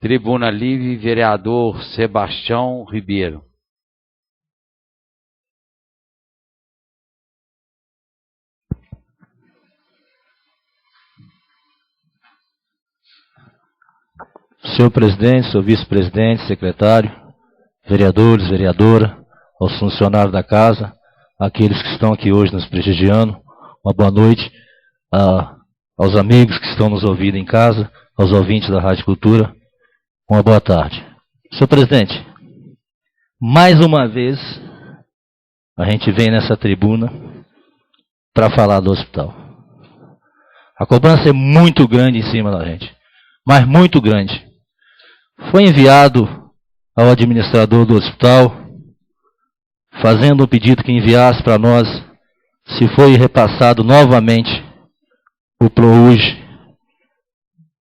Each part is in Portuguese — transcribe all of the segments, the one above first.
Tribuna livre, vereador Sebastião Ribeiro. Senhor presidente, senhor vice-presidente, secretário, vereadores, vereadora, aos funcionários da casa, aqueles que estão aqui hoje nos prestigiando, uma boa noite, aos amigos que estão nos ouvindo em casa, aos ouvintes da Rádio Cultura, uma boa tarde. Senhor presidente, mais uma vez, a gente vem nessa tribuna para falar do hospital. A cobrança é muito grande em cima da gente, mas muito grande. Foi enviado ao administrador do hospital, fazendo um pedido que enviasse para nós se foi repassado novamente o ProUj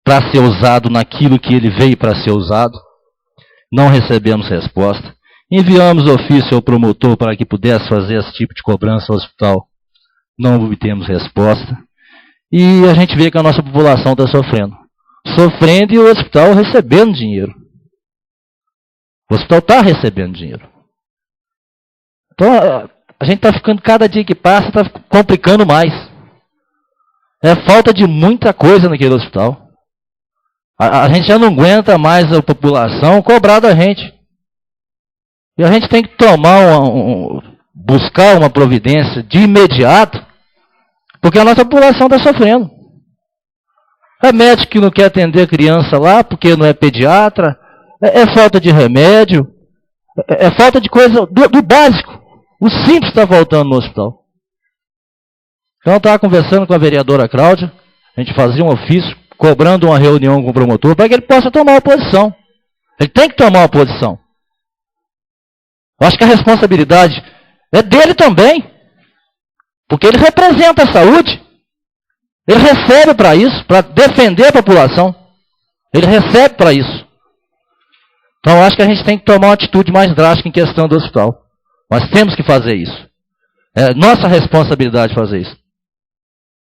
para ser usado naquilo que ele veio para ser usado. Não recebemos resposta. Enviamos ofício ao promotor para que pudesse fazer esse tipo de cobrança ao hospital. Não obtemos resposta. E a gente vê que a nossa população está sofrendo. Sofrendo e o hospital recebendo dinheiro. O hospital está recebendo dinheiro. Então, a gente está ficando, cada dia que passa, está complicando mais. É falta de muita coisa naquele hospital. A gente já não aguenta mais a população cobrar da gente. E a gente tem que tomar buscar uma providência de imediato, porque a nossa população está sofrendo. É médico que não quer atender criança lá, porque não é pediatra. É falta de remédio. É falta de coisa do básico. O simples está faltando no hospital. Então eu estava conversando com a vereadora Cláudia. A gente fazia um ofício, cobrando uma reunião com o promotor, para que ele possa tomar uma posição. Ele tem que tomar uma posição. Eu acho que a responsabilidade é dele também. Porque ele representa a saúde. Ele recebe para isso, para defender a população. Ele recebe para isso. Então, eu acho que a gente tem que tomar uma atitude mais drástica em questão do hospital. Nós temos que fazer isso. É nossa responsabilidade fazer isso.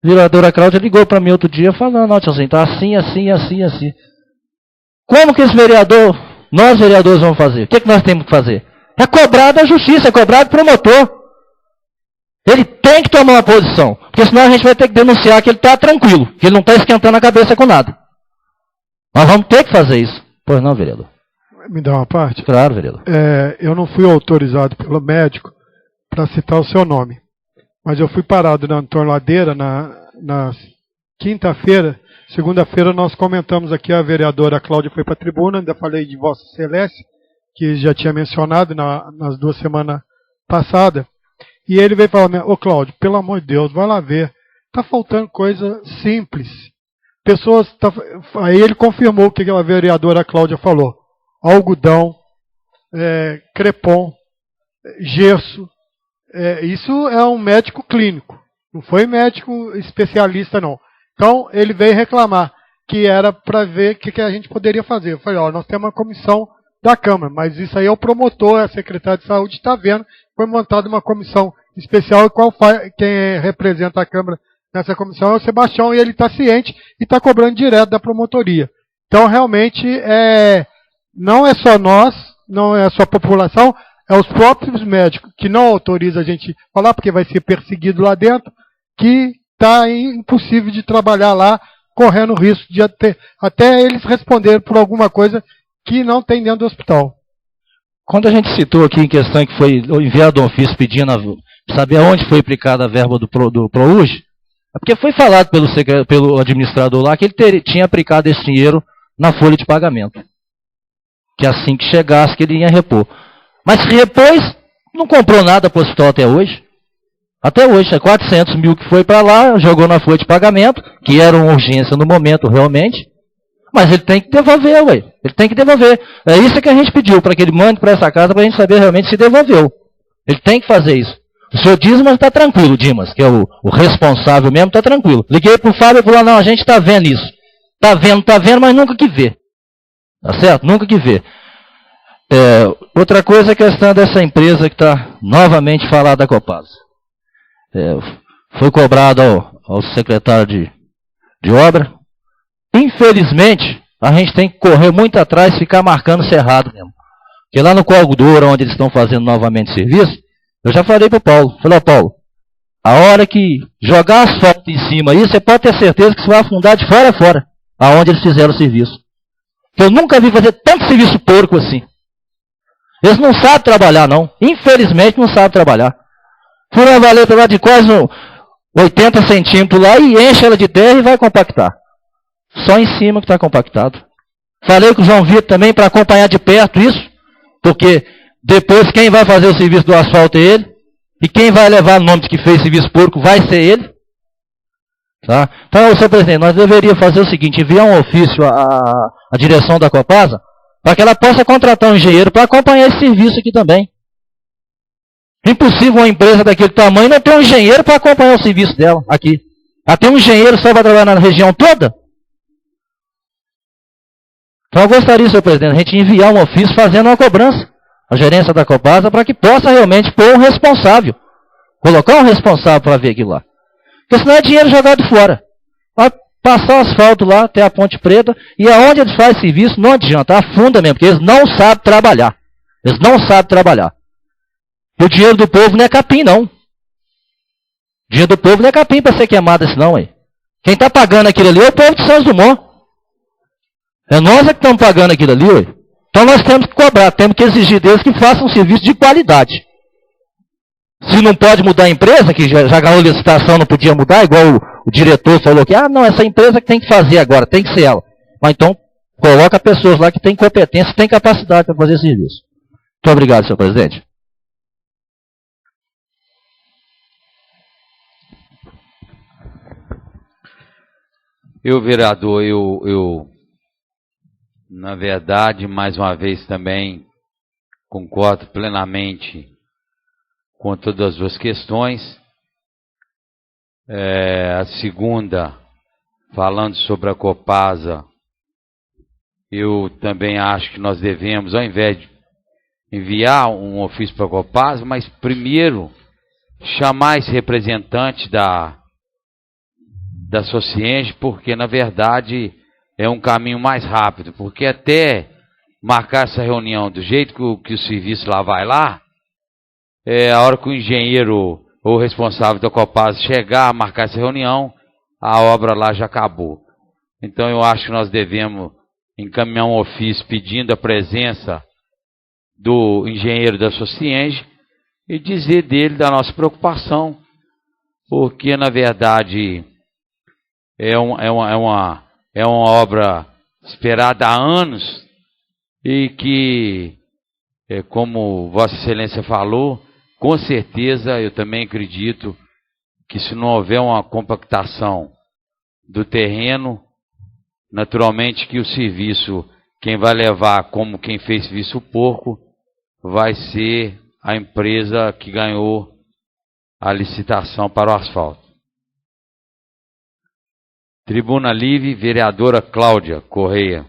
A vereadora Cláudia ligou para mim outro dia falando, não, tiozinho, está assim, assim, assim, assim. Como que esse vereador, nós vereadores vamos fazer? O que nós temos que fazer? É cobrar da justiça, é cobrar do promotor. Ele tem que tomar uma posição, porque senão a gente vai ter que denunciar que ele está tranquilo, que ele não está esquentando a cabeça com nada. Nós vamos ter que fazer isso. Pois não, vereador? Me dá uma parte? Claro, vereador. Eu não fui autorizado pelo médico para citar o seu nome, mas eu fui parado na Antônio Ladeira na quinta-feira. Segunda-feira nós comentamos aqui, a vereadora Cláudia foi para a tribuna, ainda falei de Vossa Excelência, que já tinha mencionado nas 2 semanas passadas. E ele veio falar, ô Cláudio, pelo amor de Deus, vai lá ver. Está faltando coisa simples. Aí ele confirmou o que a vereadora Cláudia falou. Algodão, crepom, gesso. Isso é um médico clínico. Não foi médico especialista, não. Então, ele veio reclamar que era para ver o que a gente poderia fazer. Eu falei, nós temos uma comissão da Câmara, mas isso aí é o promotor, a secretária de saúde está vendo. Foi montada uma comissão especial, quem representa a Câmara nessa comissão é o Sebastião, e ele está ciente e está cobrando direto da promotoria. Então, realmente, não é só nós, não é só a população, é os próprios médicos que não autorizam a gente falar, porque vai ser perseguido lá dentro, que está impossível de trabalhar lá, correndo risco de até eles responderem por alguma coisa que não tem dentro do hospital. Quando a gente citou aqui em questão que foi enviado um ofício pedindo saber aonde foi aplicada a verba do ProUj, é porque foi falado pelo administrador lá que ele tinha aplicado esse dinheiro na folha de pagamento. Que assim que chegasse, que ele ia repor. Mas se repôs, não comprou nada para o hospital até hoje. Até hoje, 400 mil que foi para lá, jogou na folha de pagamento, que era uma urgência no momento realmente, mas ele tem que devolver, ué. Ele tem que devolver. É isso que a gente pediu, para que ele mande para essa casa, para a gente saber realmente se devolveu. Ele tem que fazer isso. O senhor Dimas está tranquilo, Dimas, que é o responsável mesmo, está tranquilo. Liguei para o Fábio e falou, não, a gente está vendo isso. Está vendo, mas nunca que vê. Tá certo? Nunca que vê. Outra coisa é a questão dessa empresa que está novamente falada da Copasa. Foi cobrado ao secretário de obra. Infelizmente, A gente tem que correr muito atrás e ficar marcando cerrado mesmo. Porque lá no Córrego do Ouro, onde eles estão fazendo novamente serviço, eu já falei para o Paulo. Falei, Paulo, a hora que jogar asfalto em cima aí, você pode ter certeza que você vai afundar de fora a fora, aonde eles fizeram o serviço. Eu nunca vi fazer tanto serviço porco assim. Eles não sabem trabalhar, não. Infelizmente, não sabem trabalhar. Fura uma valeta lá de quase 80 centímetros lá e enche ela de terra e vai compactar. Só em cima que está compactado. Falei com o João Vitor também para acompanhar de perto isso, porque depois quem vai fazer o serviço do asfalto é ele, e quem vai levar o nome de que fez serviço porco vai ser ele. Tá? Então, senhor presidente, nós deveríamos fazer o seguinte, enviar um ofício à direção da Copasa, para que ela possa contratar um engenheiro para acompanhar esse serviço aqui também. Impossível uma empresa daquele tamanho não ter um engenheiro para acompanhar o serviço dela aqui. Ela tem um engenheiro só para trabalhar na região toda? Então eu gostaria, senhor presidente, a gente enviar um ofício fazendo uma cobrança à gerência da Copasa para que possa realmente pôr um responsável. Colocar um responsável para ver aquilo lá. Porque senão é dinheiro jogado fora. Vai passar o asfalto lá até a Ponte Preta e aonde eles fazem serviço não adianta, afunda mesmo, porque eles não sabem trabalhar. Eles não sabem trabalhar. E o dinheiro do povo não é capim, não. O dinheiro do povo não é capim para ser queimado assim, não, aí. Quem está pagando aquilo ali é o povo de Santos Dumont. É nós que estamos pagando aquilo ali, ué. Então nós temos que cobrar, temos que exigir deles que façam um serviço de qualidade. Se não pode mudar a empresa, que já ganhou licitação, não podia mudar, igual o diretor falou que, não, essa empresa que tem que fazer agora, tem que ser ela. Mas então, coloca pessoas lá que têm competência, têm capacidade para fazer serviço. Muito obrigado, senhor presidente. Vereador, eu na verdade, mais uma vez também concordo plenamente com todas as duas questões. A segunda, falando sobre a Copasa, eu também acho que nós devemos, ao invés de enviar um ofício para a Copasa, mas primeiro chamar esse representante da Socienge, porque na verdade é um caminho mais rápido, porque até marcar essa reunião do jeito que o serviço lá vai lá, a hora que o engenheiro ou responsável da Copasa chegar a marcar essa reunião, a obra lá já acabou. Então eu acho que nós devemos encaminhar um ofício pedindo a presença do engenheiro da Socienge e dizer dele da nossa preocupação, porque na verdade é uma obra esperada há anos e que, como Vossa Excelência falou, com certeza eu também acredito que se não houver uma compactação do terreno, naturalmente que o serviço, quem vai levar como quem fez serviço porco, vai ser a empresa que ganhou a licitação para o asfalto. Tribuna livre, vereadora Cláudia Correia.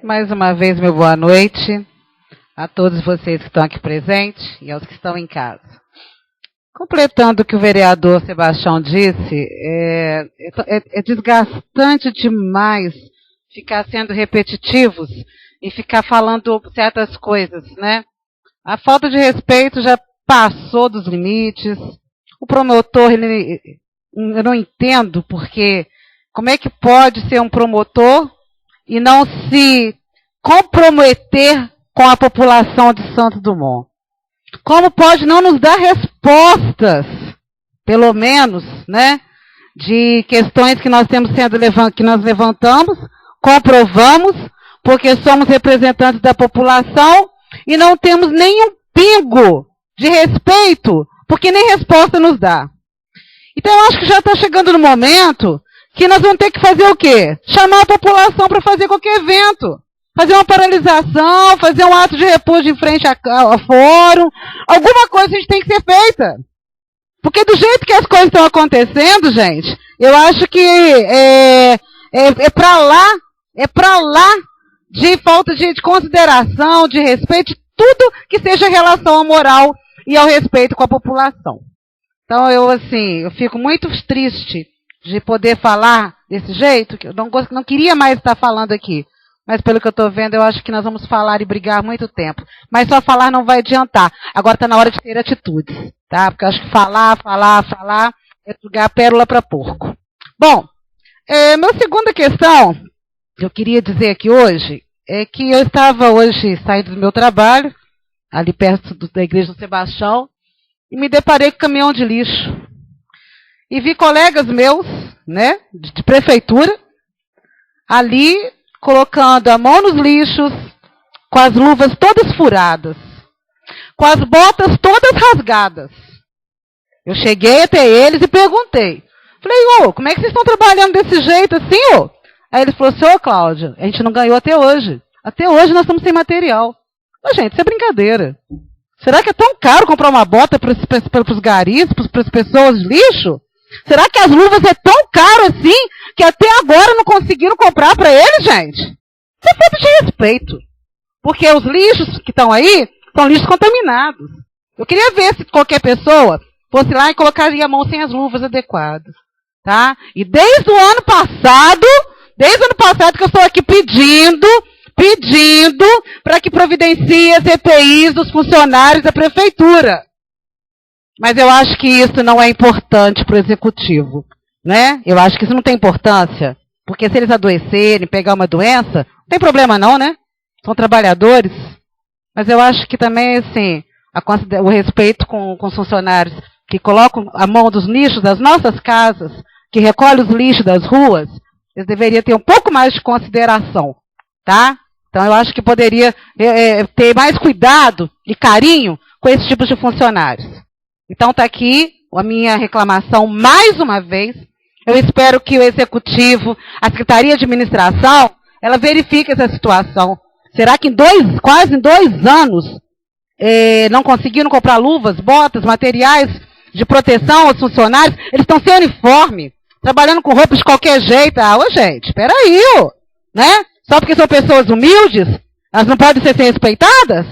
Mais uma vez, meu boa noite a todos vocês que estão aqui presentes e aos que estão em casa. Completando o que o vereador Sebastião disse, é desgastante demais ficar sendo repetitivos e ficar falando certas coisas, né? A falta de respeito já passou dos limites. O promotor, eu não entendo porque como é que pode ser um promotor e não se comprometer com a população de Santos Dumont? Como pode não nos dar respostas, pelo menos, né, de questões que nós que nós levantamos, comprovamos, porque somos representantes da população e não temos nenhum pingo de respeito, porque nem resposta nos dá. Então eu acho que já está chegando no momento que nós vamos ter que fazer o quê? Chamar a população para fazer qualquer evento. Fazer uma paralisação, fazer um ato de repúdio em frente ao fórum. Alguma coisa a gente tem que ser feita. Porque do jeito que as coisas estão acontecendo, gente, eu acho que é para lá de falta de consideração, de respeito, de tudo que seja em relação à moral e ao respeito com a população. Então, eu fico muito triste de poder falar desse jeito, que eu não queria mais estar falando aqui. Mas pelo que eu estou vendo, eu acho que nós vamos falar e brigar muito tempo. Mas só falar não vai adiantar. Agora está na hora de ter atitudes, tá? Porque eu acho que falar é jogar pérola para porco. Bom, minha segunda questão que eu queria dizer aqui hoje é que eu estava hoje saindo do meu trabalho, ali perto da igreja do Sebastião, e me deparei com o caminhão de lixo. E vi colegas meus, né, de prefeitura, ali colocando a mão nos lixos, com as luvas todas furadas, com as botas todas rasgadas. Eu cheguei até eles e perguntei. Falei, como é que vocês estão trabalhando desse jeito assim, ô? Aí ele falou, senhor Cláudio, a gente não ganhou até hoje. Até hoje nós estamos sem material. Mas, gente, isso é brincadeira. Será que é tão caro comprar uma bota para os garis, para as pessoas de lixo? Será que as luvas é tão caro assim que até agora não conseguiram comprar para eles, gente? Isso é falta de respeito. Porque os lixos que estão aí são lixos contaminados. Eu queria ver se qualquer pessoa fosse lá e colocaria a mão sem as luvas adequadas. Tá? E desde o ano passado que eu estou aqui pedindo para que providencie as EPIs dos funcionários da prefeitura. Mas eu acho que isso não é importante para o executivo, né? Eu acho que isso não tem importância, porque se eles adoecerem, pegar uma doença, não tem problema não, né? São trabalhadores. Mas eu acho que também, assim, o respeito com os funcionários que colocam a mão dos lixos das nossas casas, que recolhem os lixos das ruas, eles deveriam ter um pouco mais de consideração, tá? Então eu acho que poderia ter mais cuidado e carinho com esse tipo de funcionários. Então está aqui a minha reclamação mais uma vez. Eu espero que o Executivo, a Secretaria de Administração, ela verifique essa situação. Será que quase em 2 anos não conseguiram comprar luvas, botas, materiais de proteção aos funcionários? Eles estão sem uniforme, trabalhando com roupas de qualquer jeito. Gente, espera aí, né? Só porque são pessoas humildes, elas não podem ser respeitadas?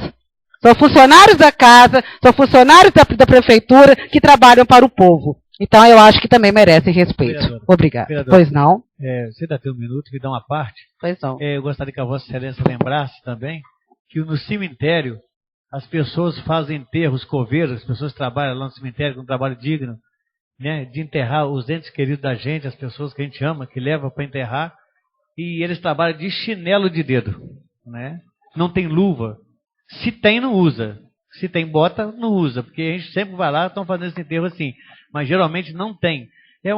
São funcionários da casa, são funcionários da prefeitura que trabalham para o povo. Então, eu acho que também merecem respeito. Vereadora, obrigado. Vereadora, pois não? Você dá até um minuto, me dá uma parte. Pois não. Eu gostaria que a Vossa Excelência lembrasse também que no cemitério as pessoas fazem enterros, coveiros, as pessoas trabalham lá no cemitério com um trabalho digno, né, de enterrar os entes queridos da gente, as pessoas que a gente ama, que leva para enterrar, e eles trabalham de chinelo de dedo, né? Não tem luva. Se tem, não usa. Se tem bota, não usa. Porque a gente sempre vai lá e estão fazendo esse enterro assim. Mas geralmente não tem. É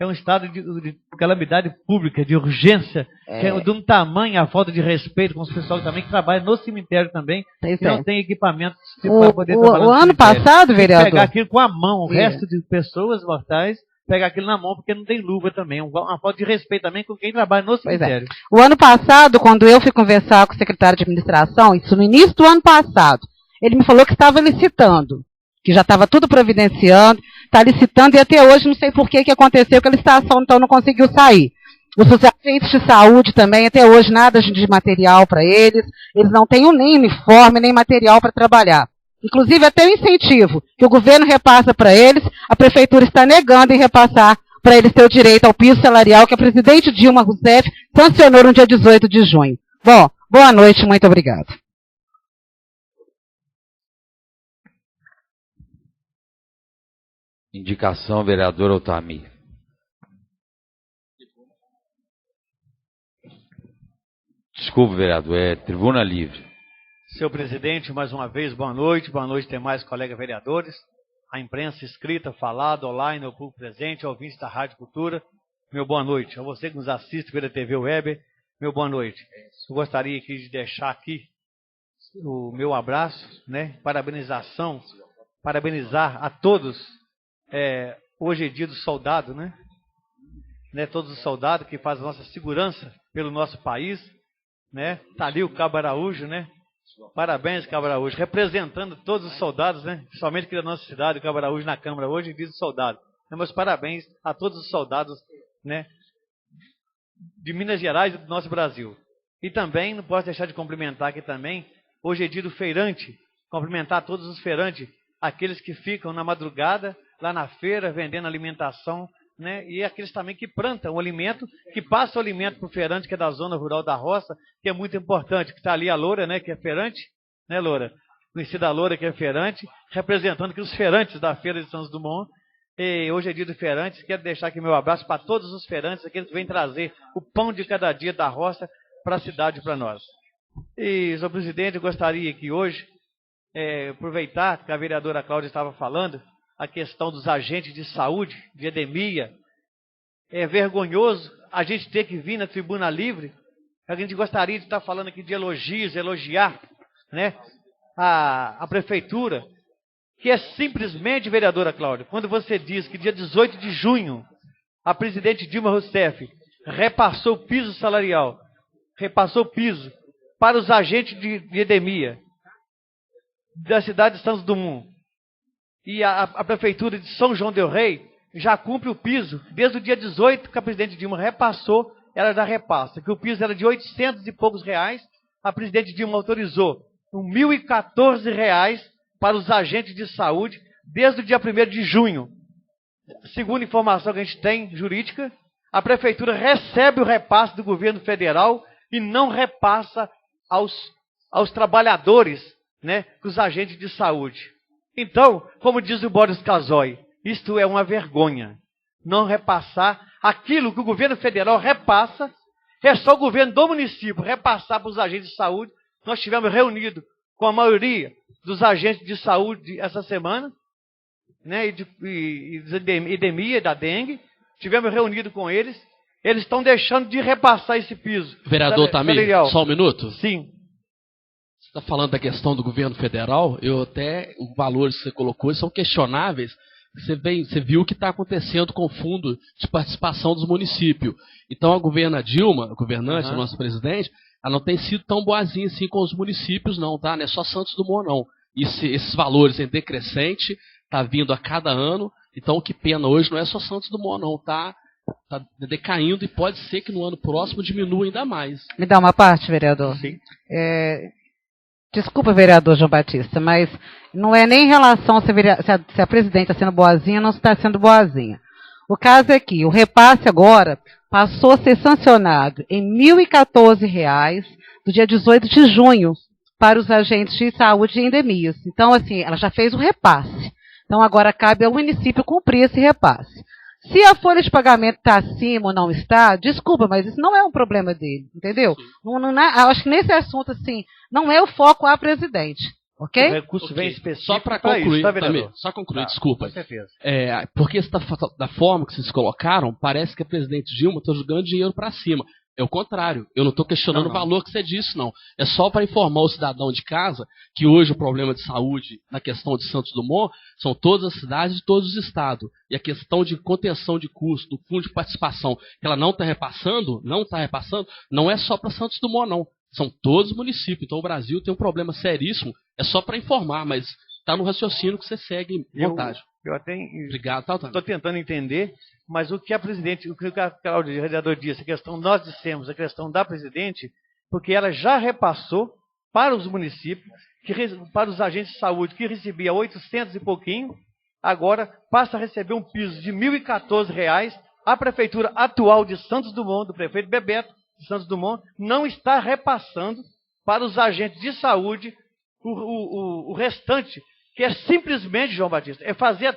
um estado de calamidade pública, de urgência, que é de um tamanho a falta de respeito com os pessoal também que trabalham no cemitério também, que não tem equipamento para poder trabalhar no ano passado, vereador, pegar aquilo com a mão, o resto de pessoas mortais, pegar aquilo na mão porque não tem luva também. Uma falta de respeito também com quem trabalha no cemitério. O ano passado, quando eu fui conversar com o secretário de administração, isso no início do ano passado, ele me falou que estava licitando, que já estava tudo providenciando, está licitando, e até hoje não sei por que aconteceu, que a licitação então não conseguiu sair. Os agentes de saúde também, até hoje nada de material para eles não têm nem uniforme, nem material para trabalhar. Inclusive até o incentivo que o governo repassa para eles, a prefeitura está negando em repassar para eles ter o direito ao piso salarial que a presidente Dilma Rousseff sancionou no dia 18 de junho. Bom, boa noite, muito obrigado. Indicação, vereador Altamir. Desculpe, vereador, é tribuna livre. Senhor presidente, mais uma vez, boa noite demais colegas vereadores, a imprensa escrita, falada, online, ao público presente, ouvintes da Rádio Cultura, meu boa noite. A você que nos assiste pela TV Web, meu boa noite. Eu gostaria aqui de deixar aqui o meu abraço, né, parabenizar a todos. Hoje é dia do soldado, né? Todos os soldados que fazem a nossa segurança pelo nosso país, né? Tá ali o Cabo Araújo, né? Parabéns, Cabo Araújo, representando todos os soldados, né? Principalmente aqui da nossa cidade, o Cabo Araújo na Câmara hoje, diz o soldado. Meus parabéns a todos os soldados, né? De Minas Gerais e do nosso Brasil. E também, não posso deixar de cumprimentar aqui também, hoje é dia do feirante, cumprimentar todos os feirantes, aqueles que ficam na madrugada, lá na feira, vendendo alimentação, né? E aqueles também que plantam o alimento, que passam o alimento para o feirante, que é da zona rural da roça, que é muito importante, que está ali a Loura, né, que é feirante, né, Loura? Conhecida a Loura, que é feirante, representando aqui os feirantes da Feira de Santos Dumont. E hoje é dia do feirante, quero deixar aqui meu abraço para todos os feirantes, aqueles que vêm trazer o pão de cada dia da roça para a cidade, para nós. E, senhor presidente, eu gostaria que hoje, aproveitar que a vereadora Cláudia estava falando, a questão dos agentes de saúde, de endemia. É vergonhoso a gente ter que vir na tribuna livre. A gente gostaria de estar falando aqui de elogios, elogiar, né, a prefeitura, que é simplesmente, vereadora Cláudia, quando você diz que dia 18 de junho, a presidente Dilma Rousseff repassou o piso salarial, repassou o piso para os agentes de endemia da cidade de Santos Dumont, e a prefeitura de São João del Rei já cumpre o piso, desde o dia 18 que a presidente Dilma repassou, ela já repassa, que o piso era de 800 e poucos reais, a presidente Dilma autorizou R$1.014 para os agentes de saúde, desde o dia 1º de junho. Segundo a informação que a gente tem, jurídica, a prefeitura recebe o repasse do governo federal e não repassa aos trabalhadores, né, os agentes de saúde. Então, como diz o Boris Casoy, isto é uma vergonha. Não repassar aquilo que o governo federal repassa, é só o governo do município repassar para os agentes de saúde. Nós tivemos reunido com a maioria dos agentes de saúde essa semana, né, e endemia da dengue. Tivemos reunido com eles. Eles estão deixando de repassar esse piso. Vereador Tamir, só um minuto. Sim. Você está falando da questão do governo federal, os valores que você colocou são questionáveis. Você viu o que está acontecendo com o fundo de participação dos municípios. Então a Dilma, a governante, a nossa presidente, ela não tem sido tão boazinha assim com os municípios, não, tá? Não é só Santos Dumont, não. Esses valores em decrescente, tá vindo a cada ano. Então, que pena, hoje não é só Santos Dumont, não, tá decaindo e pode ser que no ano próximo diminua ainda mais. Me dá uma parte, vereador? Sim. Desculpa, vereador João Batista, mas não é nem em relação se a presidente está sendo boazinha ou não está sendo boazinha. O caso é que o repasse agora passou a ser sancionado em R$ 1.014 do dia 18 de junho para os agentes de saúde e endemias. Então, assim, ela já fez o repasse. Então, agora cabe ao município cumprir esse repasse. Se a folha de pagamento está acima ou não está, desculpa, mas isso não é um problema dele, entendeu? Acho que nesse assunto, assim, não é o foco a presidente, ok? O recurso vem específico só para concluir, isso, tá, vereador? só concluir, Tá, desculpa. com certeza. Porque da forma que vocês colocaram, parece que a presidente Dilma está jogando dinheiro para cima. É o contrário, eu não estou questionando o valor que você disse, não. É só para informar o cidadão de casa que hoje o problema de saúde na questão de Santos Dumont são todas as cidades de todos os estados. E a questão de contenção de custo, do fundo de participação, que ela não está repassando, não é só para Santos Dumont, não. São todos os municípios. Então o Brasil tem um problema seríssimo, é só para informar, mas está no raciocínio que você segue à vontade. Eu até Obrigado, estou tentando entender, mas o que a Cláudia, o vereador disse, a questão, nós dissemos, a questão da presidente, porque ela já repassou para os municípios, para os agentes de saúde, que recebia 800 e pouquinho, agora passa a receber um piso de R$ 1.014. A prefeitura atual de Santos Dumont, do prefeito Bebeto de Santos Dumont, não está repassando para os agentes de saúde o restante, que é simplesmente, João Batista, é fazer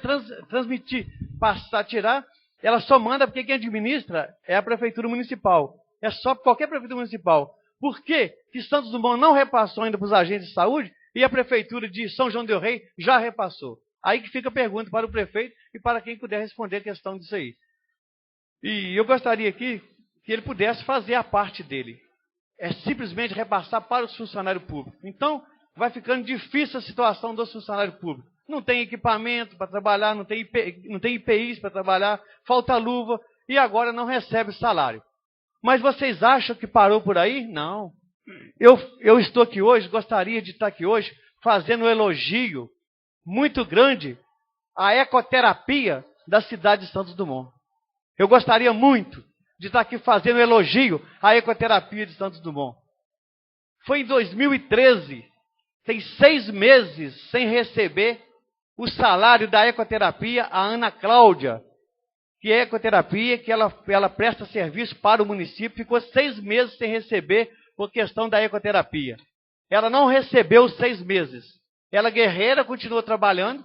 transmitir, passar, tirar, ela só manda porque quem administra é a prefeitura municipal. É só qualquer prefeitura municipal. Por que Santos Dumont não repassou ainda para os agentes de saúde e a prefeitura de São João del Rei já repassou? Aí que fica a pergunta para o prefeito e para quem puder responder a questão disso aí. E eu gostaria aqui que ele pudesse fazer a parte dele. É simplesmente repassar para os funcionários públicos. Então, vai ficando difícil a situação dos funcionários públicos. Não tem equipamento para trabalhar, não tem IPIs para trabalhar, falta luva e agora não recebe salário. Mas vocês acham que parou por aí? Não. Eu estou aqui hoje, gostaria de estar aqui hoje, fazendo um elogio muito grande à ecoterapia da cidade de Santos Dumont. Eu gostaria muito de estar aqui fazendo um elogio à ecoterapia de Santos Dumont. foi em 2013. Tem 6 meses sem receber o salário da ecoterapia, a Ana Cláudia, que é ecoterapia, que ela presta serviço para o município, ficou 6 meses sem receber por questão da ecoterapia. Ela não recebeu os 6 meses. Ela, guerreira, continuou trabalhando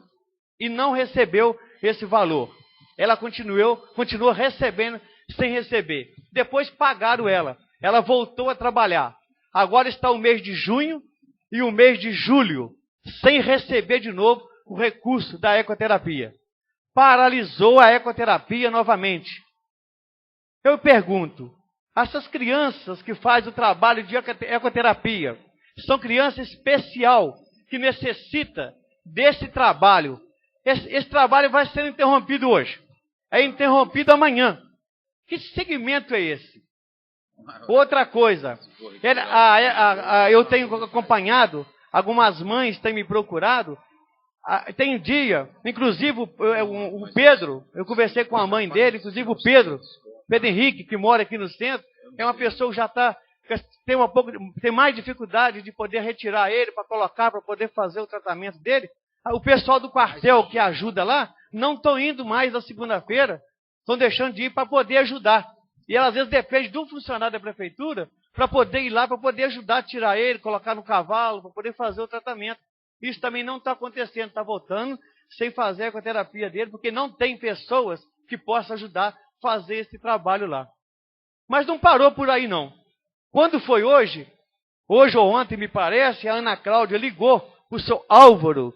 e não recebeu esse valor. Ela continuou recebendo sem receber. Depois pagaram ela. Ela voltou a trabalhar. Agora está o mês de junho e o mês de julho, sem receber de novo o recurso da ecoterapia. Paralisou a ecoterapia novamente. Eu pergunto, essas crianças que fazem o trabalho de ecoterapia, são crianças especial, que necessita desse trabalho. Esse trabalho vai ser interrompido hoje. É interrompido amanhã. Que segmento é esse? Outra coisa, eu tenho acompanhado, algumas mães têm me procurado, tem dia, inclusive o Pedro, eu conversei com a mãe dele, inclusive o Pedro Henrique, que mora aqui no centro, é uma pessoa que já tem mais dificuldade de poder retirar ele para colocar, para poder fazer o tratamento dele. O pessoal do quartel que ajuda lá, não estão indo mais na segunda-feira, estão deixando de ir para poder ajudar. E ela, às vezes, depende de um funcionário da prefeitura para poder ir lá, para poder ajudar a tirar ele, colocar no cavalo, para poder fazer o tratamento. Isso também não está acontecendo, está voltando sem fazer a ecoterapia dele, porque não tem pessoas que possam ajudar a fazer esse trabalho lá. Mas não parou por aí, não. Quando foi hoje ou ontem, me parece, a Ana Cláudia ligou para o seu Álvaro,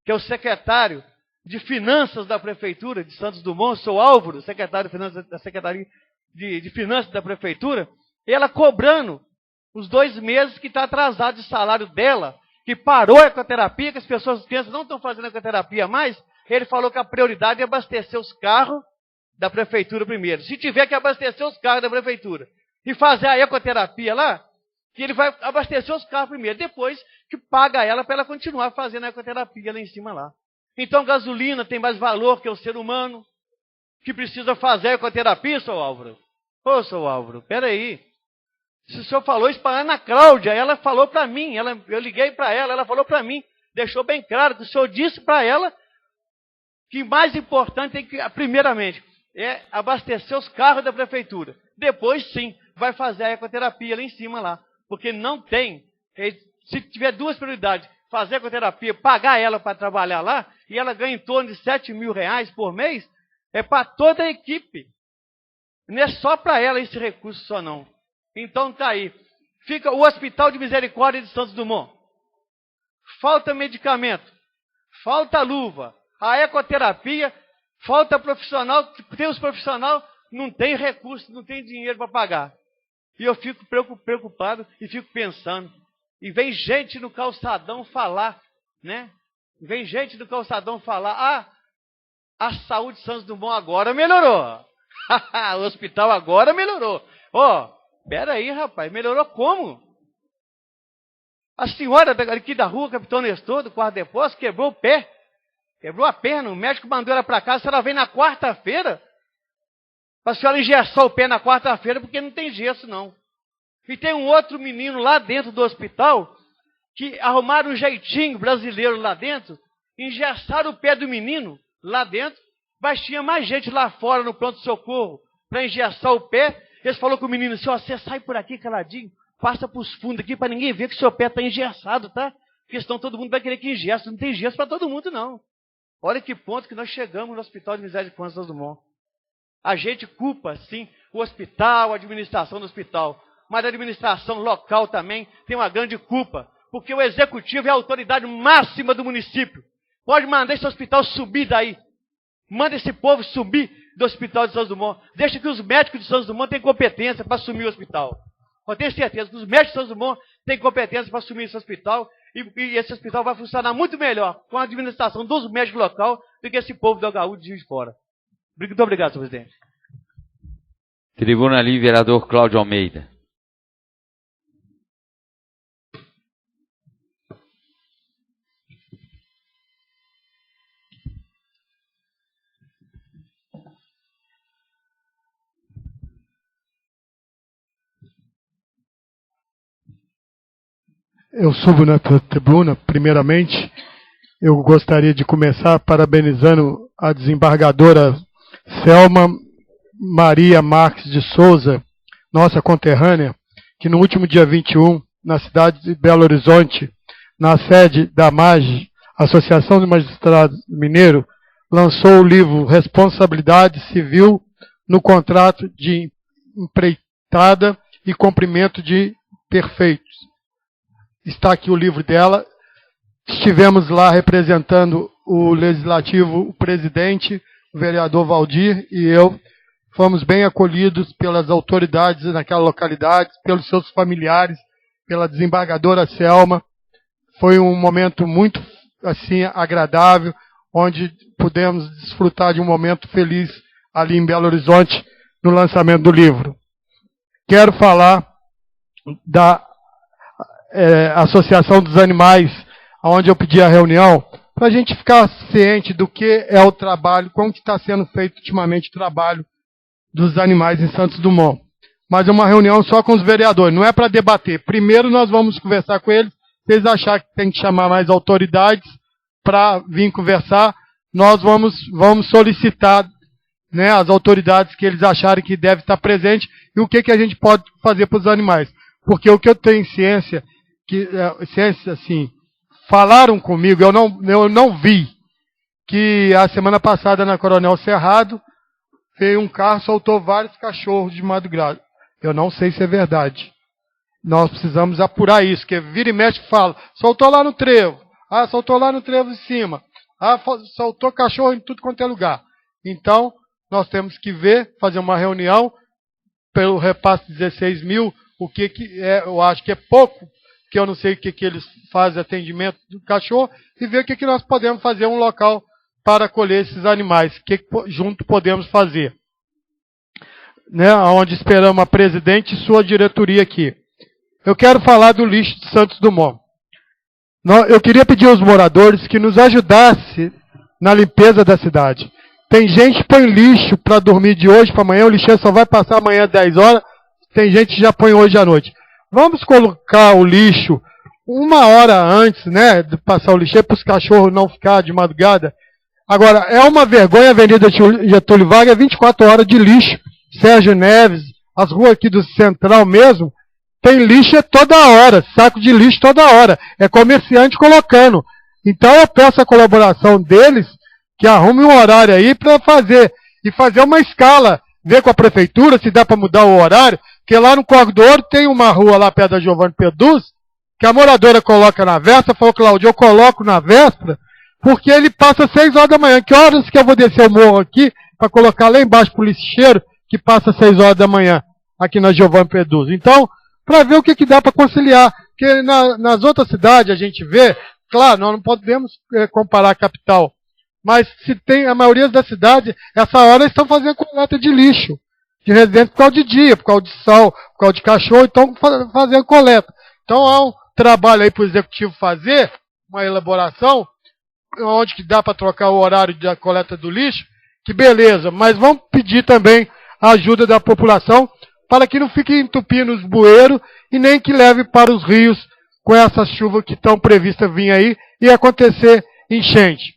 que é o secretário de Finanças da Prefeitura de Santos Dumont, o seu Álvaro, secretário de Finanças da Secretaria de Finanças da Prefeitura, e ela cobrando os 2 meses que está atrasado de salário dela, que parou a ecoterapia, que as crianças não estão fazendo ecoterapia mais. Ele falou que a prioridade é abastecer os carros da prefeitura primeiro. Se tiver que abastecer os carros da prefeitura e fazer a ecoterapia lá, que ele vai abastecer os carros primeiro, depois que paga ela para ela continuar fazendo a ecoterapia lá em cima lá. Então gasolina tem mais valor que o ser humano, que precisa fazer a ecoterapia, seu Álvaro. Ô, seu Álvaro, peraí. Se o senhor falou isso para a Ana Cláudia, ela falou para mim, eu liguei para ela falou para mim, deixou bem claro que o senhor disse para ela que mais importante é que, primeiramente, é abastecer os carros da prefeitura. Depois, sim, vai fazer a ecoterapia lá em cima lá. Porque não tem, se tiver 2 prioridades, fazer a ecoterapia, pagar ela para trabalhar lá, e ela ganha em torno de R$7.000 por mês, é para toda a equipe. Não é só para ela esse recurso só não. Então tá aí. Fica o Hospital de Misericórdia de Santos Dumont. Falta medicamento, falta luva, a ecoterapia, falta profissional, tem os profissionais, não tem recurso, não tem dinheiro para pagar. E eu fico preocupado e fico pensando. E vem gente no calçadão falar, né? Vem gente no calçadão falar, a saúde de Santos Dumont agora melhorou. O hospital agora melhorou. Pera aí, rapaz, melhorou como? A senhora aqui da rua, Capitão Nestor, do quarto depósito, quebrou o pé. Quebrou a perna, o médico mandou ela para casa, a senhora vem na quarta-feira, para a senhora engessar o pé na quarta-feira, porque não tem gesso, não. E tem um outro menino lá dentro do hospital, que arrumaram um jeitinho brasileiro lá dentro, engessaram o pé do menino lá dentro, mas tinha mais gente lá fora no pronto-socorro para engessar o pé. Eles falaram com o menino assim, você sai por aqui caladinho, passa para os fundos aqui para ninguém ver que seu pé está engessado, tá? Porque senão todo mundo vai querer que engesse. Não tem gesso para todo mundo, não. Olha que ponto que nós chegamos no Hospital de Misericórdia de Santos Dumont. A gente culpa, sim, o hospital, a administração do hospital, mas a administração local também tem uma grande culpa, porque o executivo é a autoridade máxima do município. Pode mandar esse hospital subir daí. Manda esse povo subir do Hospital de Santos Dumont. Deixa que os médicos de Santos Dumont tenham competência para assumir o hospital. Eu tenho certeza que os médicos de Santos Dumont têm competência para assumir esse hospital e esse hospital vai funcionar muito melhor com a administração dos médicos local do que esse povo do HU de Juiz de Fora. Muito obrigado, senhor presidente. Tribuna ali, vereador Cláudio Almeida. eu subo na tribuna. Primeiramente, eu gostaria de começar parabenizando a desembargadora Selma Maria Marques de Souza, nossa conterrânea, que no último dia 21, na cidade de Belo Horizonte, na sede da MAG, Associação de Magistrados Mineiro, lançou o livro Responsabilidade Civil no Contrato de Empreitada e Cumprimento de Perfeitos. Está aqui o livro dela. Estivemos lá representando o Legislativo, o presidente, o vereador Valdir e eu. Fomos bem acolhidos pelas autoridades naquela localidade, pelos seus familiares, pela desembargadora Selma. Foi um momento muito assim agradável, onde pudemos desfrutar de um momento feliz ali em Belo Horizonte, no lançamento do livro. Quero falar da Associação dos Animais, onde eu pedi a reunião, para a gente ficar ciente do que é o trabalho, como está sendo feito ultimamente o trabalho dos animais em Santos Dumont. Mas é uma reunião só com os vereadores, não é para debater. Primeiro nós vamos conversar com eles, se eles acharem que tem que chamar mais autoridades para vir conversar, nós vamos solicitar, né, as autoridades que eles acharem que deve estar presente e o que a gente pode fazer para os animais. Porque o que eu tenho ciência assim, falaram comigo, eu não vi, que a semana passada na Coronel Cerrado veio um carro, soltou vários cachorros de madrugada. Eu não sei se é verdade. Nós precisamos apurar isso, porque vira e mexe fala, soltou lá no trevo, soltou lá no trevo de cima, soltou cachorro em tudo quanto é lugar. Então, nós temos que ver, fazer uma reunião, pelo repasse de 16 mil, o que é, eu acho que é pouco, que eu não sei o que eles fazem atendimento do cachorro, e ver o que nós podemos fazer um local para acolher esses animais, o que junto podemos fazer. Né, onde esperamos a presidente e sua diretoria aqui. Eu quero falar do lixo de Santos Dumont. Eu queria pedir aos moradores que nos ajudassem na limpeza da cidade. Tem gente que põe lixo para dormir de hoje para amanhã, o lixeiro só vai passar amanhã às 10 horas, tem gente que já põe hoje à noite. Vamos colocar o lixo 1 hora antes, né, de passar o lixeiro para os cachorros não ficar de madrugada. Agora, é uma vergonha a Avenida Getúlio Vargas, 24 horas de lixo. Sérgio Neves, as ruas aqui do Central mesmo, tem lixo toda hora, saco de lixo toda hora. É comerciante colocando. Então eu peço a colaboração deles, que arrume um horário aí para fazer. E fazer uma escala, ver com a prefeitura se dá para mudar o horário, porque lá no Corgo do Ouro tem uma rua lá perto da Giovanni Peduz, que a moradora coloca na véspera, falou, Cláudio, eu coloco na véspera, porque ele passa 6 horas da manhã. Que horas que eu vou descer o morro aqui, para colocar lá embaixo pro lixeiro, que passa 6 horas da manhã, aqui na Giovanni Peduz. Então, para ver o que dá para conciliar. Porque nas outras cidades a gente vê, claro, nós não podemos comparar a capital, mas se tem a maioria das cidades, essa hora estão fazendo coleta de lixo, de residentes por causa de dia, por causa de sal, por causa de cachorro, estão fazendo coleta. Então há um trabalho aí para o executivo fazer, uma elaboração, onde que dá para trocar o horário da coleta do lixo, que beleza, mas vamos pedir também a ajuda da população, para que não fique entupindo os bueiros e nem que leve para os rios com essas chuvas que estão previstas vir aí e acontecer enchente.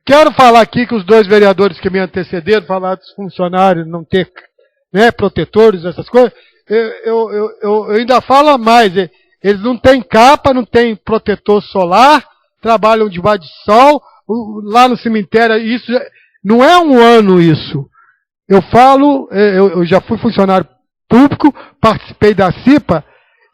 Quero falar aqui que os 2 vereadores que me antecederam, falar dos funcionários não ter, né, protetores, essas coisas, eu ainda falo mais, eles não têm capa, não têm protetor solar, trabalham debaixo de sol, lá no cemitério, isso não é um ano isso. Eu falo, eu já fui funcionário público, participei da CIPA,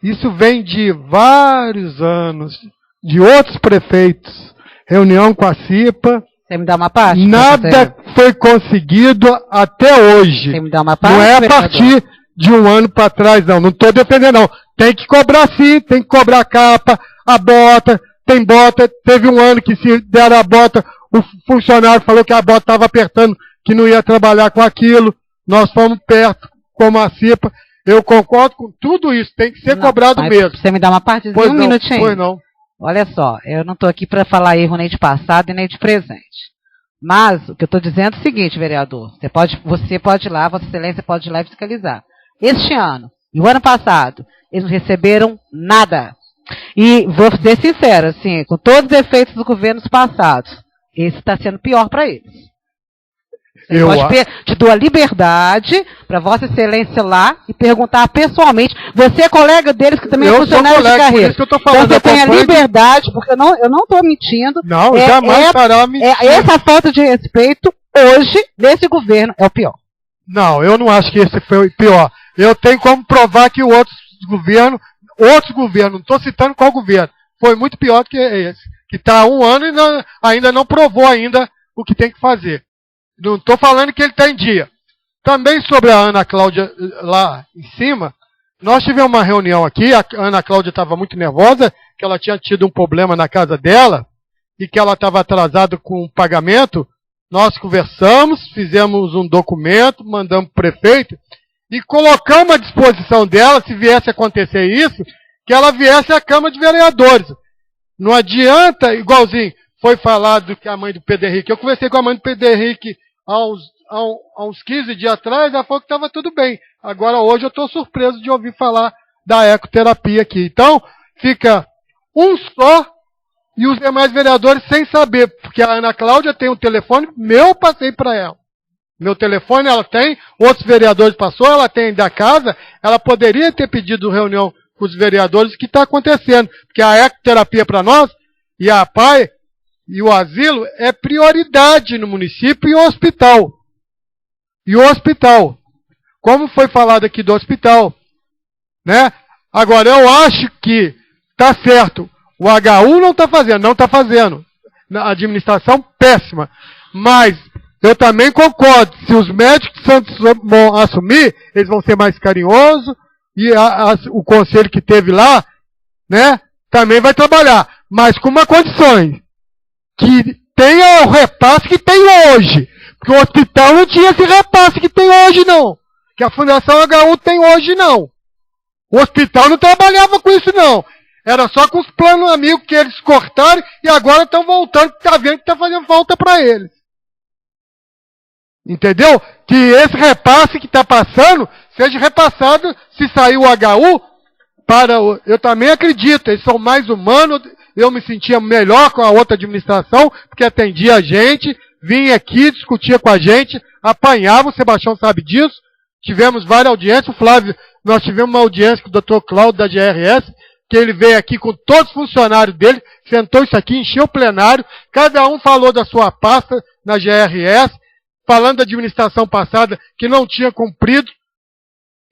isso vem de vários anos, de outros prefeitos, reunião com a CIPA. Você me dá uma parte? Nada foi conseguido até hoje. Você me dá uma parte? Não é a partir de um ano para trás, não. Não estou defendendo, não. Tem que cobrar sim, tem que cobrar a capa, a bota, tem bota. Teve um ano que se deram a bota, o funcionário falou que a bota estava apertando, que não ia trabalhar com aquilo. Nós fomos perto, como a CIPA. Eu concordo com tudo isso, tem que ser cobrado mesmo. Você me dá uma partezinha, pois um não, minutinho? Pois não. Olha só, eu não estou aqui para falar erro nem de passado e nem de presente. Mas o que eu estou dizendo é o seguinte, vereador. Você pode ir lá, Vossa Excelência pode ir lá e fiscalizar. Este ano e o ano passado, Eles não receberam nada. E vou ser sincera, assim, com todos os efeitos dos governos passados, esse está sendo pior para eles. Te dou a liberdade para Vossa Excelência ir lá e perguntar pessoalmente. Você é colega deles, que também é funcionário de carreira. Isso que eu tô falando, então você tem a liberdade, porque eu não estou mentindo. Não, jamais estará mentindo. Essa falta de respeito, hoje, nesse governo, é o pior. Não, eu não acho que esse foi o pior. Eu tenho como provar que outros governos, não estou citando qual governo, foi muito pior do que esse, que está há 1 ano e ainda não provou ainda o que tem que fazer. Não estou falando que ele está em dia. Também sobre a Ana Cláudia lá em cima, nós tivemos uma reunião aqui, a Ana Cláudia estava muito nervosa, que ela tinha tido um problema na casa dela e que ela estava atrasada com o pagamento. Nós conversamos, fizemos um documento, mandamos para o prefeito e colocamos à disposição dela, se viesse acontecer isso, que ela viesse à Câmara de Vereadores. Não adianta, igualzinho foi falado que a mãe do Pedro Henrique, eu conversei com a mãe do Pedro Henrique há uns 15 dias atrás, ela falou que estava tudo bem. Agora hoje eu estou surpreso de ouvir falar da ecoterapia aqui. Então, fica um só e os demais vereadores sem saber, porque a Ana Cláudia tem um telefone, eu passei para ela. Meu telefone ela tem, outros vereadores passou, ela tem da casa, ela poderia ter pedido reunião com os vereadores, o que está acontecendo. Porque a ecoterapia para nós, e a PAI, e o asilo, é prioridade no município e o hospital. E o hospital. Como foi falado aqui do hospital, né? Agora, eu acho que está certo. O HU não está fazendo. A administração, péssima. Mas eu também concordo. Se os médicos vão assumir, eles vão ser mais carinhosos. E o conselho que teve lá, né, também vai trabalhar. Mas com uma condição. Que tenha o repasse que tem hoje. Porque o hospital não tinha esse repasse que tem hoje, não. Que a Fundação HU tem hoje, não. O hospital não trabalhava com isso, não. Era só com os planos amigos que eles cortaram e agora estão voltando, que está vendo que está fazendo falta para eles. Entendeu? Que esse repasse que está passando seja repassado, se sair o HU, eu também acredito, eles são mais humanos, eu me sentia melhor com a outra administração, porque atendia a gente, vinha aqui, discutia com a gente, apanhava, o Sebastião sabe disso, tivemos várias audiências, o Flávio, nós tivemos uma audiência com o Dr. Cláudio da GRS, que ele veio aqui com todos os funcionários dele, sentou isso aqui, encheu o plenário, cada um falou da sua pasta na GRS, falando da administração passada que não tinha cumprido.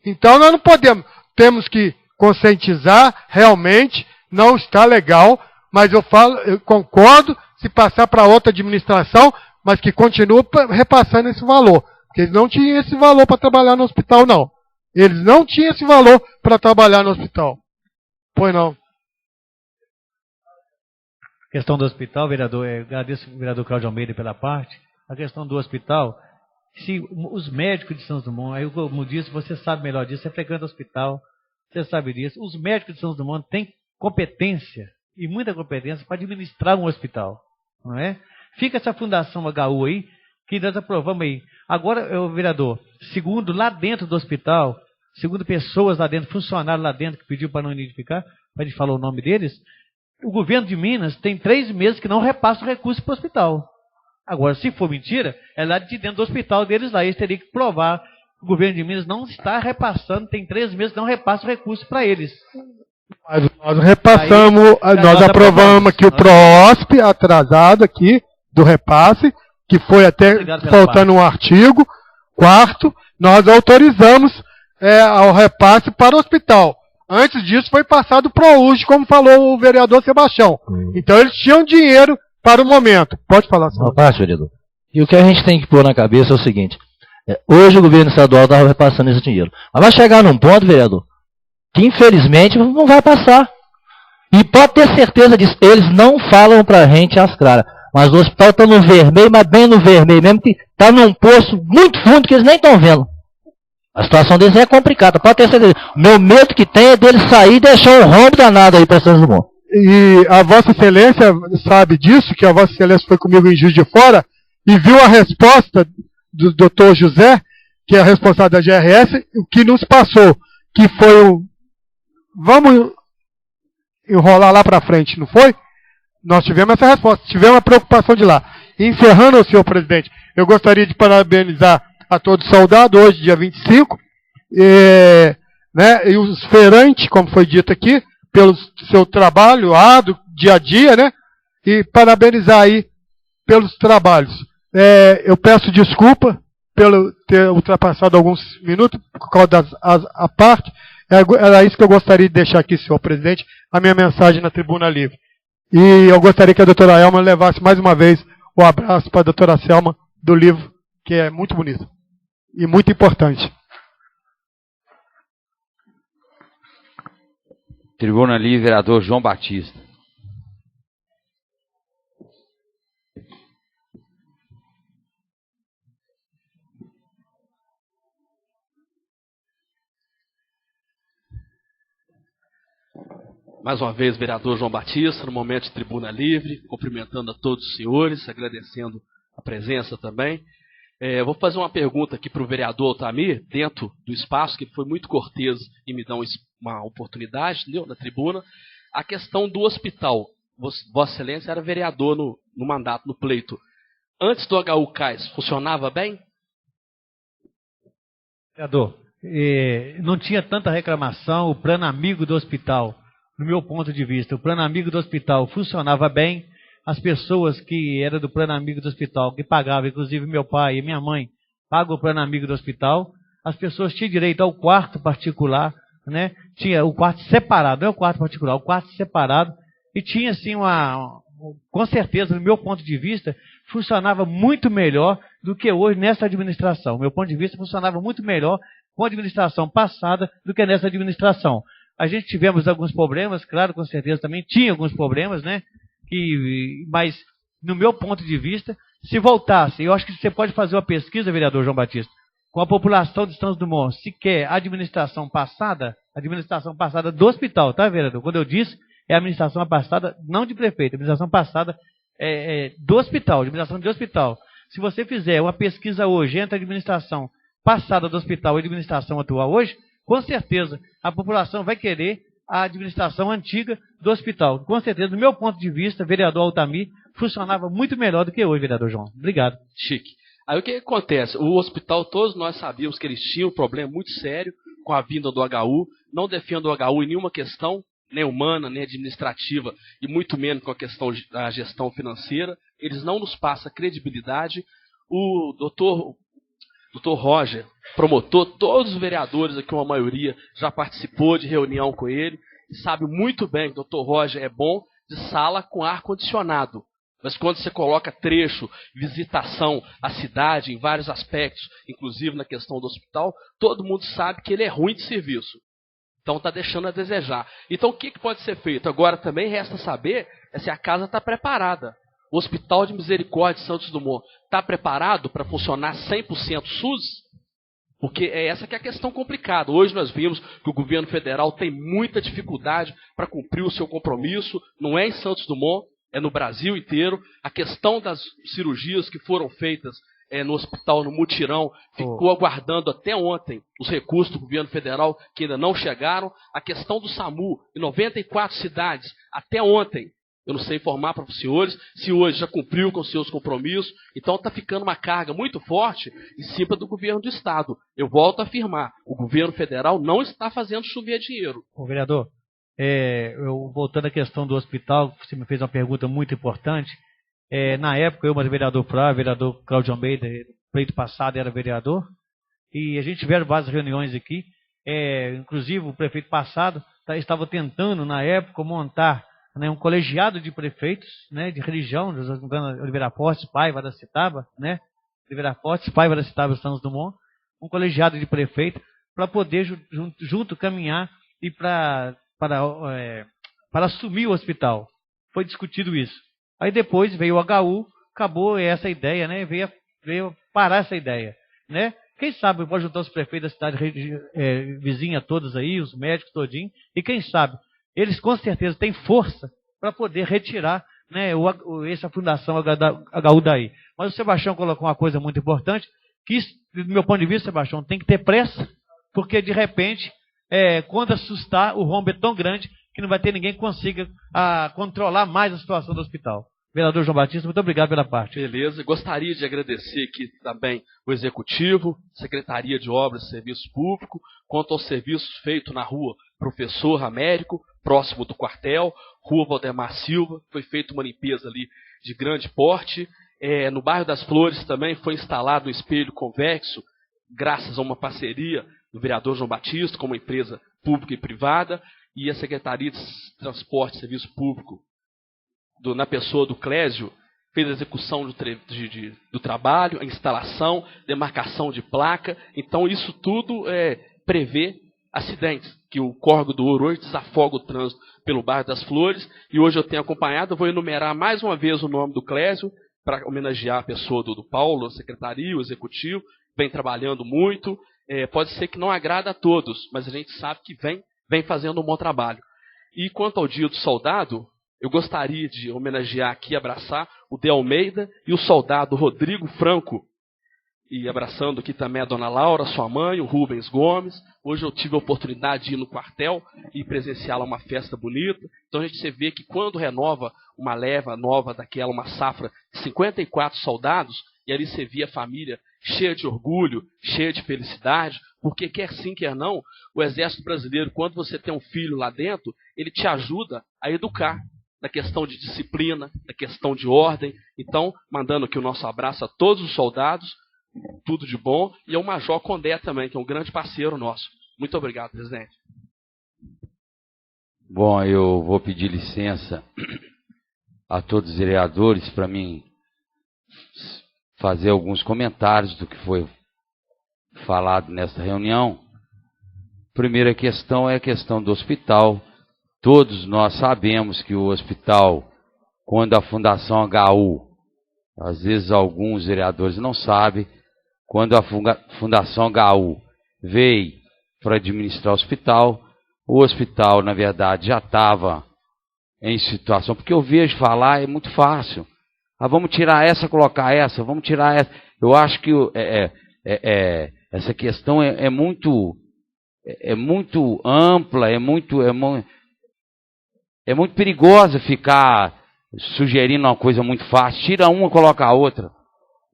Então nós não podemos, temos que conscientizar, realmente, não está legal, mas eu concordo se passar para outra administração, mas que continue repassando esse valor. Porque eles não tinham esse valor para trabalhar no hospital, não. Eles não tinham esse valor para trabalhar no hospital. Pois não. Questão do hospital, vereador, eu agradeço ao vereador Cláudio Almeida pela parte. A questão do hospital, se os médicos de Santos Dumont, aí como disse, você sabe melhor disso, você frequenta o hospital, você sabe disso. Os médicos de Santos Dumont têm competência, e muita competência, para administrar um hospital. Não é? Fica essa fundação HU aí, que nós aprovamos aí. Agora, vereador, segundo lá dentro do hospital, segundo pessoas lá dentro, funcionários lá dentro que pediu para não identificar, para a gente falar o nome deles, o governo de Minas tem 3 meses que não repassa o recurso para o hospital. Agora, se for mentira, é lá de dentro do hospital deles lá. Eles teriam que provar que o governo de Minas não está repassando, tem 3 meses que não repassa o recurso para eles. Mas nós repassamos, nós aprovamos aqui o PROOSP atrasado aqui, do repasse, que foi até faltando um artigo, 4º, nós autorizamos ao repasse para o hospital. Antes disso foi passado o PROUSD, como falou o vereador Sebastião. Então eles tinham dinheiro para o momento. Pode falar, senhor. Parte, vereador. E o que a gente tem que pôr na cabeça é o seguinte, hoje o governo estadual está repassando esse dinheiro. Mas vai chegar num ponto, vereador, que infelizmente não vai passar. E pode ter certeza disso, eles não falam para a gente as claras. Mas o hospital está no vermelho, mas bem no vermelho mesmo, que está num poço muito fundo que eles nem estão vendo. A situação deles é complicada, pode ter certeza. Meu medo que tem é dele sair e deixar um rombo danado aí para Santos Dumont. E a Vossa Excelência sabe disso, que a Vossa Excelência foi comigo em Juiz de Fora e viu a resposta do Dr. José, que é responsável da GRS, o que nos passou, que foi vamos enrolar lá para frente, não foi? Nós tivemos essa resposta, tivemos a preocupação de lá. Encerrando, senhor presidente, eu gostaria de parabenizar a todos os soldados, hoje, dia 25, né, e os feirantes, como foi dito aqui, pelo seu trabalho árduo, dia a dia, né, e parabenizar aí pelos trabalhos. Eu peço desculpa pelo ter ultrapassado alguns minutos, por causa da parte. Era isso que eu gostaria de deixar aqui, senhor presidente, a minha mensagem na Tribuna Livre. E eu gostaria que a doutora Elma levasse mais uma vez o abraço para a doutora Selma do livro, que é muito bonito e muito importante. Tribuna Livre, vereador João Batista. Mais uma vez, vereador João Batista, no momento de Tribuna Livre, cumprimentando a todos os senhores, agradecendo a presença também. Vou fazer uma pergunta aqui para o vereador Altamir, dentro do espaço, que foi muito cortês e me dá uma oportunidade, entendeu? Na tribuna. A questão do hospital. Vossa Excelência era vereador no mandato, no pleito. Antes do HU Cais, funcionava bem? Vereador, não tinha tanta reclamação, o plano amigo do hospital, no meu ponto de vista, o plano amigo do hospital funcionava bem, as pessoas que eram do plano amigo do hospital, que pagavam, inclusive meu pai e minha mãe, pagam o plano amigo do hospital, as pessoas tinham direito ao quarto particular, né? Tinha o quarto separado, não é o quarto particular, o quarto separado, e tinha assim com certeza, no meu ponto de vista, funcionava muito melhor do que hoje nessa administração. Meu ponto de vista funcionava muito melhor com a administração passada do que nessa administração. A gente tivemos alguns problemas, claro, com certeza também tinha alguns problemas, né? Mas, no meu ponto de vista, se voltasse, eu acho que você pode fazer uma pesquisa, vereador João Batista, com a população de Santos Dumont, se quer a administração passada do hospital, tá, vereador? Quando eu disse, é a administração passada, não de prefeito, a administração passada do hospital, administração de hospital. Se você fizer uma pesquisa hoje entre a administração passada do hospital e a administração atual hoje, com certeza a população vai querer a administração antiga do hospital. Com certeza, do meu ponto de vista, vereador Altamir, funcionava muito melhor do que hoje, vereador João. Obrigado. Chique. Aí o que acontece? O hospital, todos nós sabíamos que eles tinham um problema muito sério com a vinda do HU. Não defendo o HU em nenhuma questão, nem humana, nem administrativa, e muito menos com a questão da gestão financeira. Eles não nos passam credibilidade. O doutor Roger, promotor, todos os vereadores aqui, uma maioria, já participou de reunião com ele, e sabe muito bem que o doutor Roger é bom de sala com ar-condicionado. Mas quando você coloca trecho, visitação à cidade, em vários aspectos, inclusive na questão do hospital, todo mundo sabe que ele é ruim de serviço. Então está deixando a desejar. Então o que pode ser feito? Agora também resta saber se a casa está preparada. O Hospital de Misericórdia de Santos Dumont está preparado para funcionar 100% SUS? Porque é essa que é a questão complicada. Hoje nós vimos que o governo federal tem muita dificuldade para cumprir o seu compromisso. Não é em Santos Dumont, é no Brasil inteiro. A questão das cirurgias que foram feitas no hospital, no mutirão, ficou aguardando até ontem os recursos do governo federal que ainda não chegaram. A questão do SAMU, em 94 cidades, até ontem. Eu não sei informar para os senhores se hoje já cumpriu com seus compromissos. Então está ficando uma carga muito forte em cima do governo do Estado. Eu volto a afirmar, o governo federal não está fazendo chover dinheiro. Vereador, voltando à questão do hospital, você me fez uma pergunta muito importante. Na época, eu, mas o vereador Flávio, o vereador Cláudio Almeida, no pleito passado era vereador, e a gente tiveram várias reuniões aqui. Inclusive, o prefeito passado estava tentando, na época, montar um colegiado de prefeitos, né, de religião, Oliveira Fortes, Paiva da Citaba, né, Oliveira Fortes, Paiva da Citaba, Santos Dumont, um colegiado de prefeitos para poder junto caminhar e para assumir o hospital. Foi discutido isso. Aí depois veio o HU, acabou essa ideia, né, veio parar essa ideia, né. Quem sabe pode juntar os prefeitos da cidade vizinha todos aí, os médicos todinho, e quem sabe eles com certeza têm força para poder retirar, né, essa fundação HU daí. Mas o Sebastião colocou uma coisa muito importante, que, do meu ponto de vista, Sebastião, tem que ter pressa, porque de repente quando assustar, o rombo é tão grande que não vai ter ninguém que consiga controlar mais a situação do hospital. Vereador João Batista, muito obrigado pela parte. Beleza. Gostaria de agradecer aqui também o Executivo, Secretaria de Obras e Serviço Público, quanto aos serviços feitos na rua Professor Américo, próximo do quartel, rua Valdemar Silva, foi feita uma limpeza ali de grande porte. No bairro das Flores também foi instalado um espelho convexo, graças a uma parceria do vereador João Batista com uma empresa pública e privada, e a Secretaria de Transporte e Serviço Público, na pessoa do Clésio, fez a execução do trabalho, a instalação, demarcação de placa. Então isso tudo prevê acidentes, que o Córrego do Ouro hoje desafoga o trânsito pelo bairro das Flores, e hoje eu tenho acompanhado, eu vou enumerar mais uma vez o nome do Clésio, para homenagear a pessoa do Paulo, a secretaria, o executivo, vem trabalhando muito. Pode ser que não agrada a todos, mas a gente sabe que vem fazendo um bom trabalho. E quanto ao Dia do Soldado, eu gostaria de homenagear aqui, abraçar o De Almeida e o soldado Rodrigo Franco. E abraçando aqui também a dona Laura, sua mãe, o Rubens Gomes. Hoje eu tive a oportunidade de ir no quartel e presenciar uma festa bonita. Então você vê que quando renova uma leva nova daquela, uma safra de 54 soldados, e ali você vê a família cheia de orgulho, cheia de felicidade, porque quer sim, quer não, o Exército Brasileiro, quando você tem um filho lá dentro, ele te ajuda a educar, na questão de disciplina, na questão de ordem. Então, mandando aqui o nosso abraço a todos os soldados, tudo de bom, e ao Major Condé também, que é um grande parceiro nosso. Muito obrigado, presidente. Bom, eu vou pedir licença a todos os vereadores para mim fazer alguns comentários do que foi falado nesta reunião. Primeira questão é a questão do hospital. Todos nós sabemos que o hospital, quando a Fundação HU, às vezes alguns vereadores não sabem, quando a Fundação HU veio para administrar o hospital, na verdade, já estava em situação, porque eu vejo falar, é muito fácil. Vamos tirar essa, colocar essa, vamos tirar essa. Eu acho que essa questão é muito ampla, é muito perigosa ficar sugerindo uma coisa muito fácil. Tira uma, coloca a outra.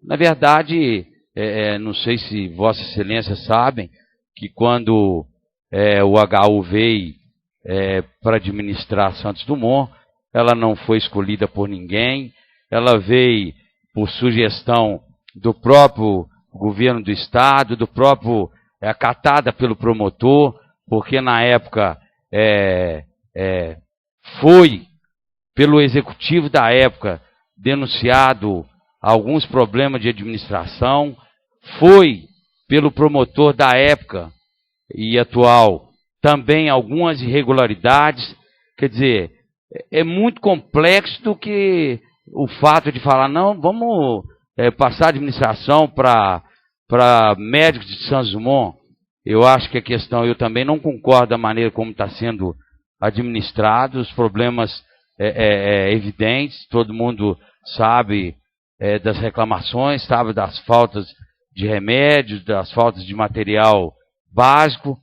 Na verdade, não sei se Vossa Excelência sabem que quando o HU veio para administrar Santos Dumont, ela não foi escolhida por ninguém, ela veio por sugestão do próprio governo do Estado, acatada pelo promotor, porque na época foi pelo executivo da época denunciado alguns problemas de administração, foi pelo promotor da época e atual também algumas irregularidades. Quer dizer, é muito complexo do que o fato de falar, não, vamos passar a administração para médicos de Santos Dumont. Eu acho que a questão, eu também não concordo da maneira como está sendo administrado, os problemas evidentes, todo mundo sabe das reclamações, sabe das faltas de remédios, das faltas de material básico,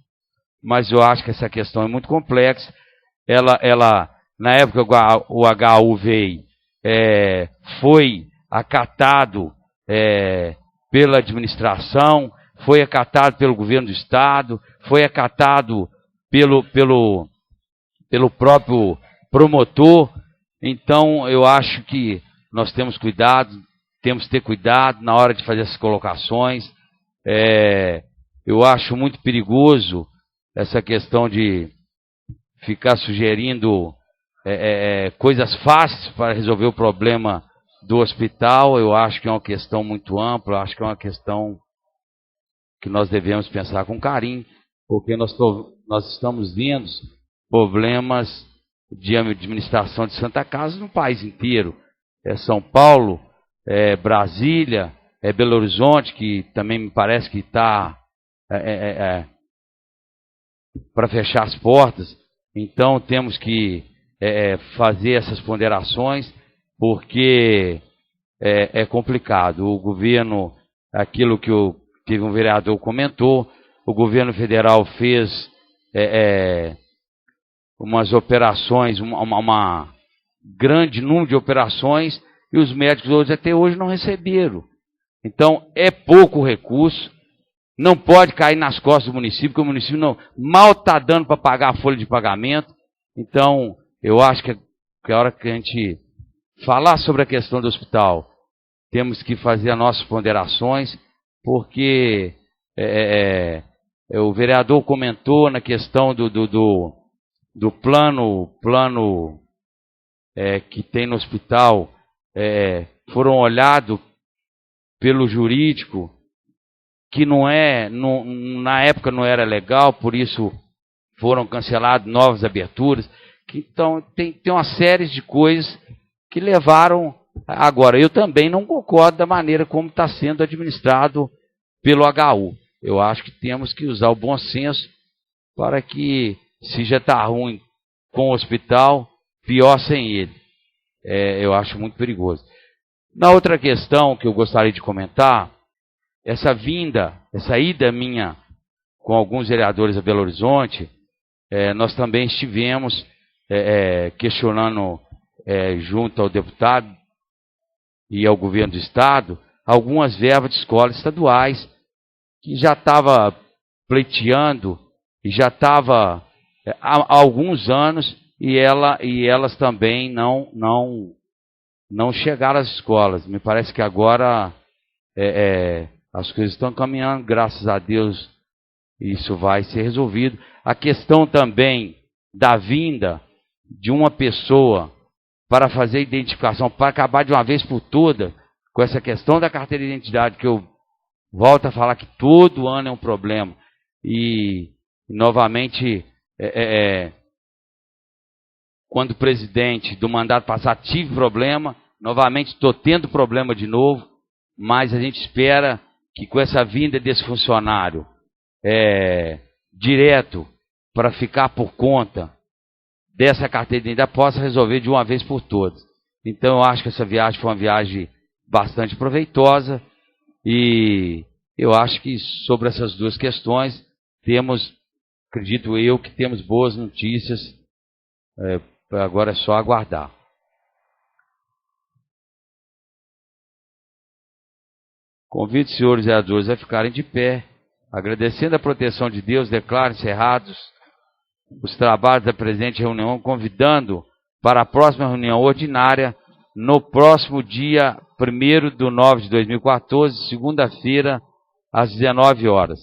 mas eu acho que essa questão é muito complexa. Ela na época o HU veio, foi acatado pela administração, foi acatado pelo governo do Estado, foi acatado pelo próprio promotor. Então, eu acho que nós temos que ter cuidado na hora de fazer essas colocações. Eu acho muito perigoso essa questão de ficar sugerindo coisas fáceis para resolver o problema do hospital. Eu acho que é uma questão muito ampla, eu acho que é uma questão que nós devemos pensar com carinho, porque nós estamos vendo problemas de administração de Santa Casa no país inteiro. São Paulo, Brasília, Belo Horizonte, que também me parece que está para fechar as portas. Então temos que fazer essas ponderações, porque é complicado. O governo, aquilo que um vereador comentou, o governo federal fez umas operações, uma grande número de operações, e os médicos hoje, até hoje não receberam. Então, é pouco recurso, não pode cair nas costas do município, porque o município mal está dando para pagar a folha de pagamento. Então, eu acho que a hora que a gente falar sobre a questão do hospital, temos que fazer as nossas ponderações, porque o vereador comentou na questão do plano que tem no hospital, foram olhados pelo jurídico, que na época não era legal, por isso foram canceladas novas aberturas. Então, tem uma série de coisas que levaram. Agora, eu também não concordo da maneira como está sendo administrado pelo HU. Eu acho que temos que usar o bom senso para que, se já está ruim com o hospital, pior sem ele. Eu acho muito perigoso. Na outra questão que eu gostaria de comentar, essa ida minha com alguns vereadores a Belo Horizonte, nós também estivemos questionando junto ao deputado e ao governo do estado algumas verbas de escolas estaduais que já estava pleiteando e já estava há alguns anos e elas também não chegaram às escolas. Me parece que agora as coisas estão caminhando, graças a Deus isso vai ser resolvido. A questão também da vinda de uma pessoa para fazer identificação, para acabar de uma vez por todas com essa questão da carteira de identidade, que eu volto a falar que todo ano é um problema. E, novamente, quando o presidente do mandato passado tive problema, novamente estou tendo problema de novo, mas a gente espera que com essa vinda desse funcionário direto para ficar por conta dessa carteira de identidade possa resolver de uma vez por todas. Então, eu acho que essa viagem foi uma viagem bastante proveitosa e eu acho que sobre essas duas questões acredito eu, que temos boas notícias. Agora é só aguardar. Convido os senhores vereadores a ficarem de pé, agradecendo a proteção de Deus, declaro encerrados os trabalhos da presente reunião, convidando para a próxima reunião ordinária, no próximo dia 1º de 9 de 2014, segunda-feira, às 19 horas.